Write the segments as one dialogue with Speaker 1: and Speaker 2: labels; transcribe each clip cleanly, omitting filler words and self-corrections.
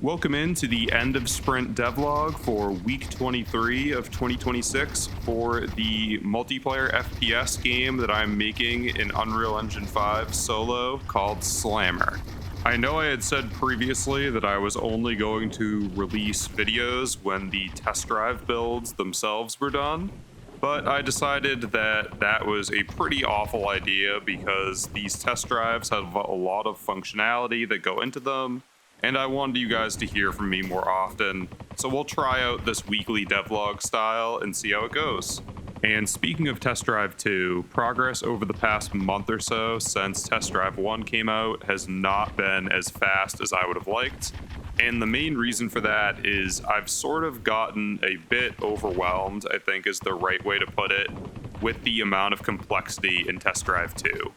Speaker 1: Welcome into the end of sprint devlog for week 23 of 2026 for the multiplayer FPS game that I'm making in Unreal Engine 5 solo called Slammer. I know I had said previously that I was only going to release videos when the test drive builds themselves were done, but I decided that that was a pretty awful idea because these test drives have a lot of functionality that go into them, and I wanted you guys to hear from me more often, so we'll try out this weekly devlog style and see how it goes. And speaking of Test Drive 2, progress over the past month or so since Test Drive 1 came out has not been as fast as I would have liked, and the main reason for that is I've sort of gotten a bit overwhelmed, I think is the right way to put it, with the amount of complexity in Test Drive 2.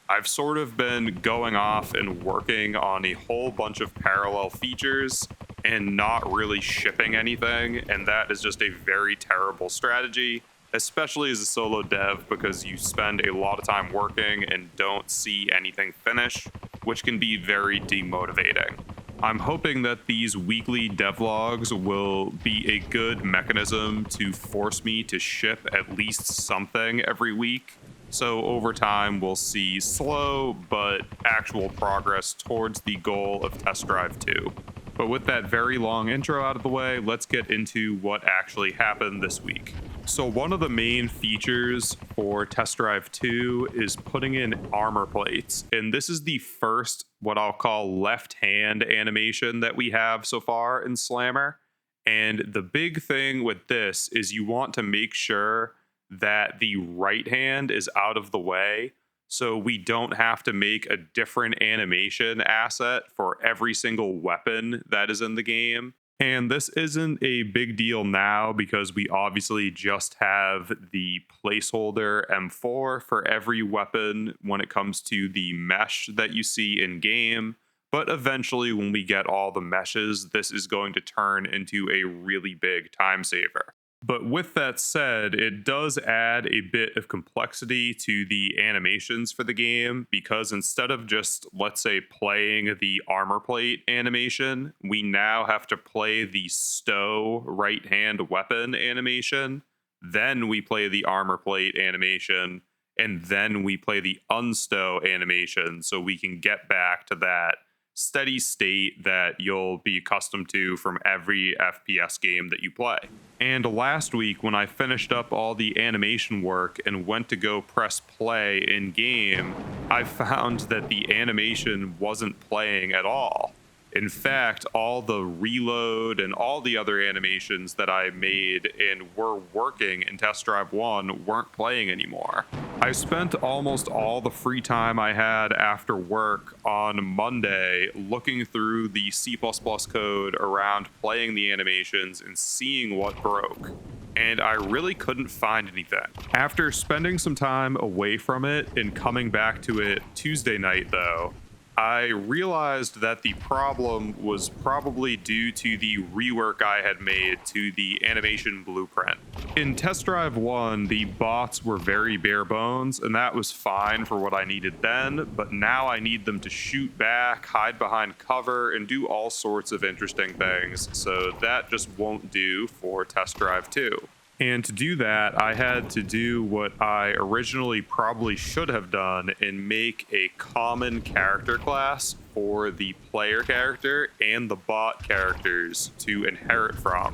Speaker 1: I've sort of been going off and working on a whole bunch of parallel features and not really shipping anything, and that is just a very terrible strategy, especially as a solo dev, because you spend a lot of time working and don't see anything finish, which can be very demotivating. I'm hoping that these weekly devlogs will be a good mechanism to force me to ship at least something every week. So over time, we'll see slow but actual progress towards the goal of Test Drive 2. But with that very long intro out of the way, let's get into what actually happened this week. So one of the main features for Test Drive 2 is putting in armor plates. And this is the first, what I'll call left hand animation that we have so far in Slammer. And the big thing with this is you want to make sure that the right hand is out of the way, so we don't have to make a different animation asset for every single weapon that is in the game. And this isn't a big deal now because we obviously just have the placeholder M4 for every weapon when it comes to the mesh that you see in game. But eventually, when we get all the meshes, this is going to turn into a really big time saver. But with that said, it does add a bit of complexity to the animations for the game, because instead of just, let's say, playing the armor plate animation, we now have to play the stow right hand weapon animation, then we play the armor plate animation, and then we play the unstow animation, so we can get back to that steady state that you'll be accustomed to from every FPS game that you play. And last week, when I finished up all the animation work and went to go press play in game, I found that the animation wasn't playing at all. In fact, all the reload and all the other animations that I made and were working in Test Drive 1 weren't playing anymore. I spent almost all the free time I had after work on Monday looking through the C++ code around playing the animations and seeing what broke, and I really couldn't find anything. After spending some time away from it and coming back to it Tuesday night, though, I realized that the problem was probably due to the rework I had made to the animation blueprint. In Test Drive 1, the bots were very bare bones, and that was fine for what I needed then, but now I need them to shoot back, hide behind cover, and do all sorts of interesting things, so that just won't do for Test Drive 2. And to do that, I had to do what I originally probably should have done and make a common character class for the player character and the bot characters to inherit from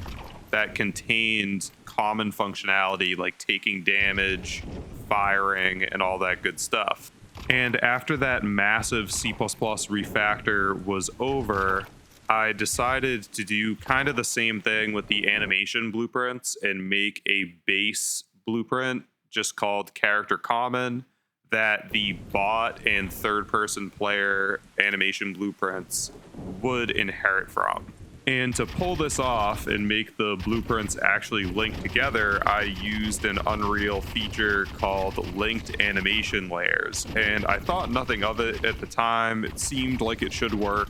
Speaker 1: that contained common functionality like taking damage, firing, and all that good stuff. And after that massive C++ refactor was over, I decided to do kind of the same thing with the animation blueprints and make a base blueprint just called Character Common that the bot and third-person player animation blueprints would inherit from. And to pull this off and make the blueprints actually link together, I used an Unreal feature called linked animation layers. And I thought nothing of it at the time. It seemed like it should work.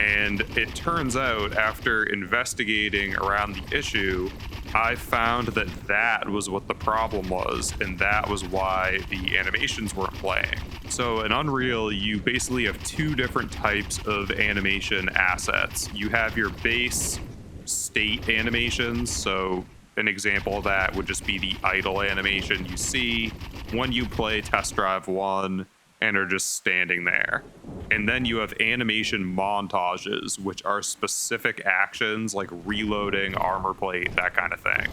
Speaker 1: And it turns out, after investigating around the issue, I found that that was what the problem was, and that was why the animations weren't playing. So in Unreal, you basically have two different types of animation assets. You have your base state animations. So an example of that would just be the idle animation you see when you play Test Drive 1 and are just standing there. And then you have animation montages, which are specific actions like reloading, armor plate, that kind of thing.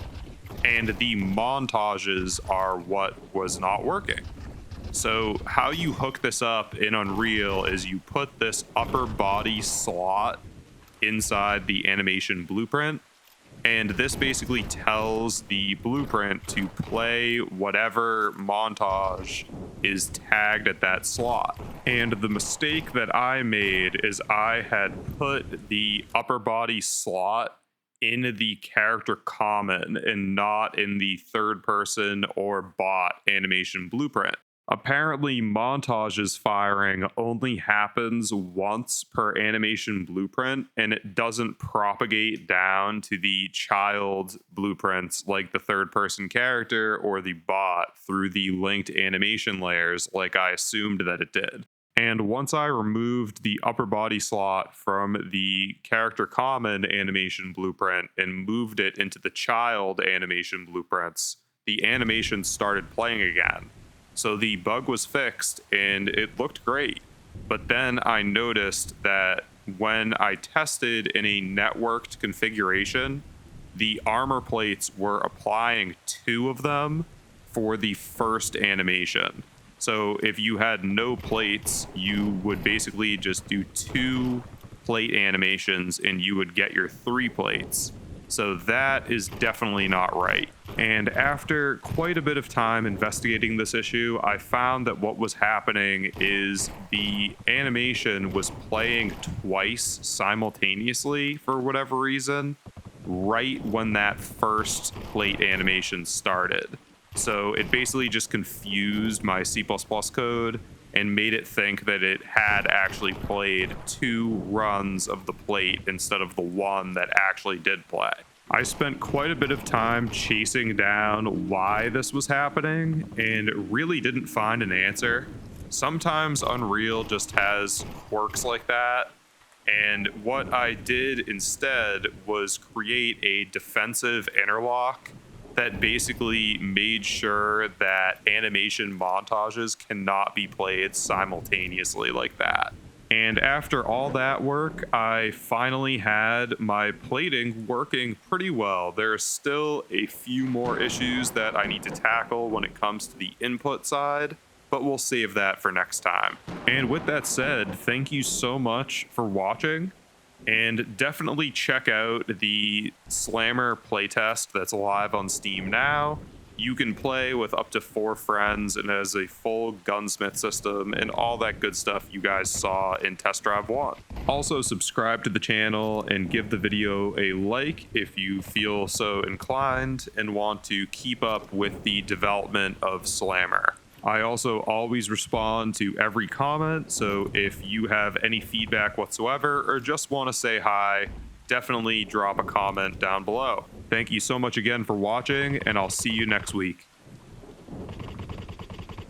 Speaker 1: And the montages are what was not working. So how you hook this up in Unreal is you put this upper body slot inside the animation blueprint, and this basically tells the blueprint to play whatever montage is tagged at that slot. And the mistake that I made is I had put the upper body slot in the character common and not in the third person or bot animation blueprint. Apparently, montages firing only happens once per animation blueprint, and it doesn't propagate down to the child blueprints like the third person character or the bot through the linked animation layers like I assumed that it did. And once I removed the upper body slot from the character common animation blueprint and moved it into the child animation blueprints, the animation started playing again. So the bug was fixed and it looked great. But then I noticed that when I tested in a networked configuration, the armor plates were applying 2 of them for the first animation. So if you had no plates, you would basically just do 2 plate animations and you would get your 3 plates. So that is definitely not right. And after quite a bit of time investigating this issue, I found that what was happening is the animation was playing twice simultaneously for whatever reason, right when that first plate animation started. So it basically just confused my C++ code and made it think that it had actually played 2 runs of the plate instead of the one that actually did play. I spent quite a bit of time chasing down why this was happening and really didn't find an answer. Sometimes Unreal just has quirks like that, and what I did instead was create a defensive interlock that basically made sure that animation montages cannot be played simultaneously like that. And after all that work, I finally had my plating working pretty well. There are still a few more issues that I need to tackle when it comes to the input side, but we'll save that for next time. And with that said, thank you so much for watching. And definitely check out the Slammer playtest that's live on Steam now. You can play with up to 4 friends and has a full gunsmith system and all that good stuff you guys saw in Test Drive 1. Also, subscribe to the channel and give the video a like if you feel so inclined and want to keep up with the development of Slammer. I also always respond to every comment, so if you have any feedback whatsoever or just want to say hi, definitely drop a comment down below. Thank you so much again for watching, and I'll see you next week.